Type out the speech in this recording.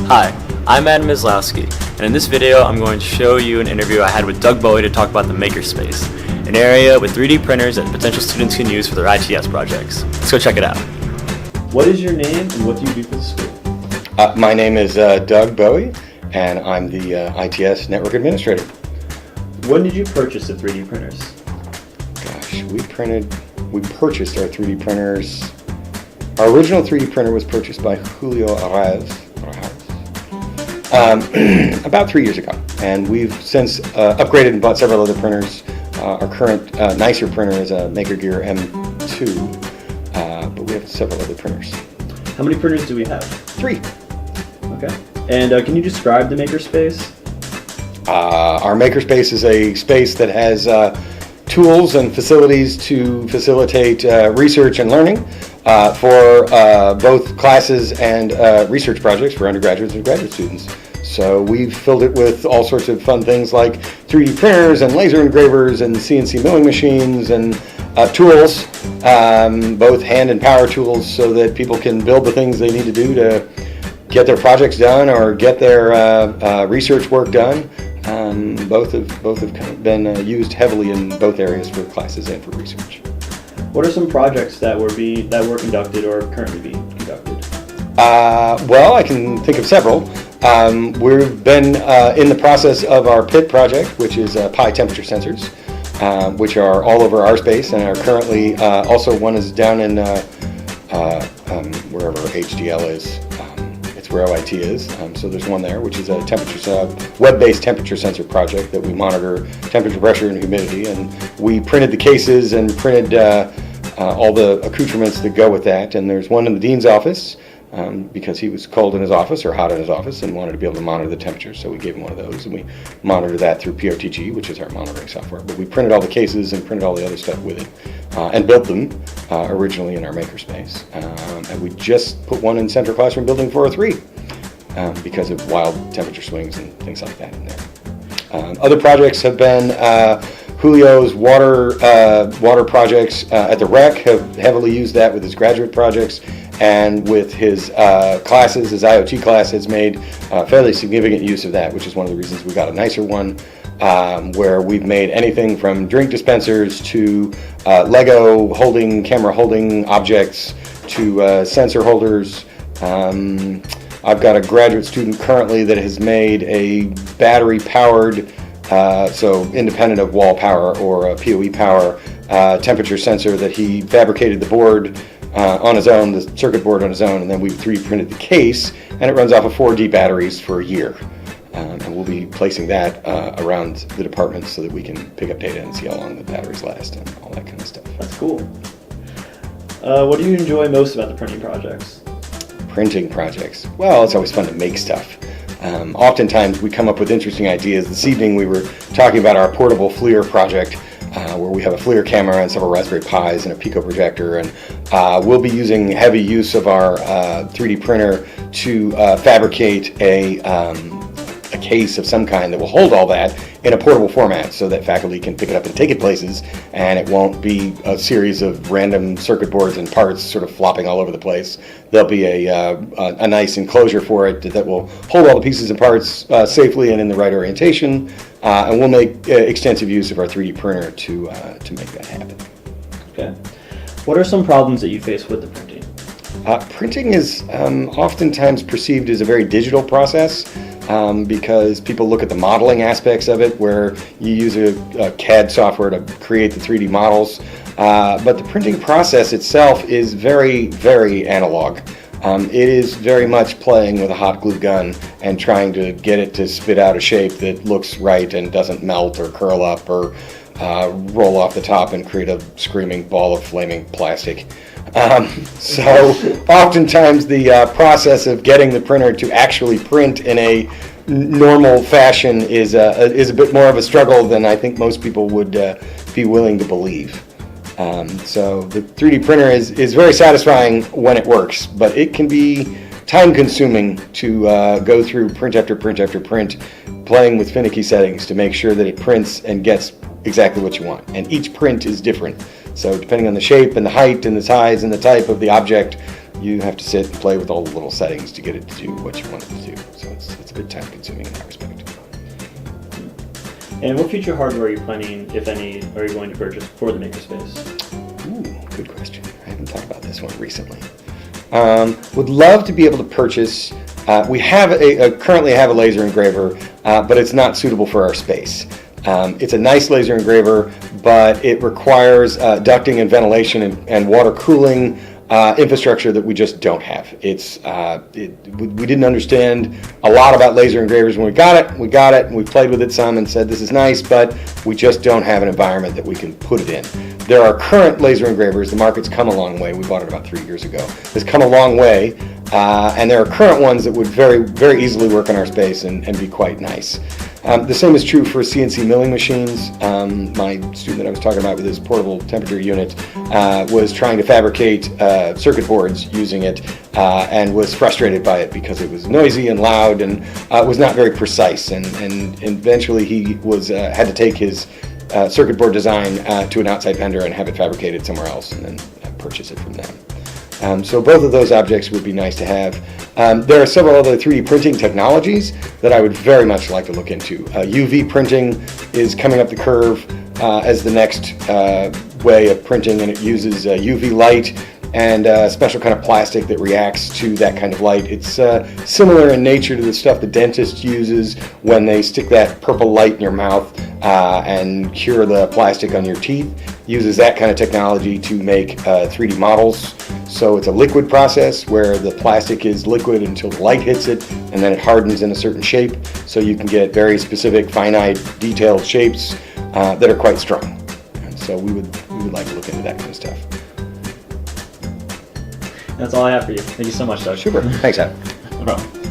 Hi, I'm Adam Mislowski, and in this video I'm going to show you an interview I had with Doug Bowie to talk about the Makerspace, an area with 3D printers that potential students can use for their ITS projects. Let's go check it out. What is your name and what do you do for the school? My name is Doug Bowie, and I'm the ITS network administrator. When did you purchase the 3D printers? Gosh, we purchased our 3D printers. Our original 3D printer was purchased by Julio Arraez about 3 years ago, and we've since upgraded and bought several other printers. Our current nicer printer is a MakerGear M2, but we have several other printers. How many printers do we have? 3. Okay. And can you describe the Makerspace? Our Makerspace is a space that has tools and facilities to facilitate research and learning for both classes and research projects for undergraduates and graduate students. So we've filled it with all sorts of fun things like 3D printers and laser engravers and CNC milling machines and tools, both hand and power tools, so that people can build the things they need to do to get their projects done or get their research work done. Both have kind of been used heavily in both areas for classes and for research. What are some projects that were conducted or currently being conducted? Well, I can think of several. We've been in the process of our PIT project, which is pi temperature sensors, which are all over our space and are currently also one is down in wherever HDL is. It's where OIT is. So there's one there, which is a web-based temperature sensor project that we monitor temperature, pressure, and humidity. And we printed the cases and printed all the accoutrements that go with that. And there's one in the dean's office because he was cold in his office or hot in his office and wanted to be able to monitor the temperature. So we gave him one of those, and we monitor that through POTG, which is our monitoring software. But we printed all the cases and printed all the other stuff with it and built them originally in our Makerspace. And we just put one in Central Classroom Building 403 because of wild temperature swings and things like that in there. Other projects have been Julio's water projects at the rec have heavily used that with his graduate projects, and with his classes, his IoT class has made fairly significant use of that, which is one of the reasons we got a nicer one, where we've made anything from drink dispensers to Lego camera holding objects to sensor holders. I've got a graduate student currently that has made a battery powered, so independent of wall power or PoE power, temperature sensor that he fabricated the board on his own, the circuit board on his own, and then we 3D printed the case, and it runs off of 4D batteries for a year. And we'll be placing that around the department so that we can pick up data and see how long the batteries last and all that kind of stuff. That's cool. What do you enjoy most about the printing projects? Printing projects. Well, it's always fun to make stuff. Oftentimes we come up with interesting ideas. This evening we were talking about our portable FLIR project, where we have a FLIR camera and several Raspberry Pis and a Pico projector, and we'll be using heavy use of our 3D printer to fabricate a case of some kind that will hold all that in a portable format so that faculty can pick it up and take it places, and it won't be a series of random circuit boards and parts sort of flopping all over the place. There'll be a nice enclosure for it that will hold all the pieces and parts safely and in the right orientation, and we'll make extensive use of our 3D printer to make that happen. Okay. What are some problems that you face with the printing? Printing is oftentimes perceived as a very digital process because people look at the modeling aspects of it, where you use a CAD software to create the 3D models. But the printing process itself is very, very analog. It is very much playing with a hot glue gun and trying to get it to spit out a shape that looks right and doesn't melt or curl up or roll off the top and create a screaming ball of flaming plastic. So oftentimes the process of getting the printer to actually print in a normal fashion is a bit more of a struggle than I think most people would be willing to believe. So the 3D printer is very satisfying when it works, but it can be time consuming to go through print after print after print, playing with finicky settings to make sure that it prints and gets exactly what you want. And each print is different. So depending on the shape and the height and the size and the type of the object, you have to sit and play with all the little settings to get it to do what you want it to do. So it's a bit time consuming in that respect. And what future hardware are you planning, if any, are you going to purchase for the Makerspace? Ooh, good question. I haven't thought about this one recently. Would love to be able to purchase. We have currently have a laser engraver, but it's not suitable for our space. It's a nice laser engraver, but it requires ducting and ventilation and water cooling infrastructure that we just don't have. We didn't understand a lot about laser engravers when we got it, and we played with it some and said this is nice, but we just don't have an environment that we can put it in. There are current laser engravers. The market's come a long way. We bought it about 3 years ago. It's come a long way, and there are current ones that would very, very easily work in our space and be quite nice. The same is true for CNC milling machines. My student that I was talking about with his portable temperature unit was trying to fabricate circuit boards using it and was frustrated by it because it was noisy and loud and was not very precise. And eventually he had to take his circuit board design to an outside vendor and have it fabricated somewhere else and then purchase it from them. So both of those objects would be nice to have. There are several other 3D printing technologies that I would very much like to look into. UV printing is coming up the curve as the next way of printing, and it uses UV light and a special kind of plastic that reacts to that kind of light. It's similar in nature to the stuff the dentist uses when they stick that purple light in your mouth and cure the plastic on your teeth. Uses that kind of technology to make 3D models. So it's a liquid process where the plastic is liquid until the light hits it, and then it hardens in a certain shape, so you can get very specific, finite, detailed shapes that are quite strong. And so we would like to look into that kind of stuff. That's all I have for you. Thank you so much, Doug. Super. Thanks, Adam. No problem.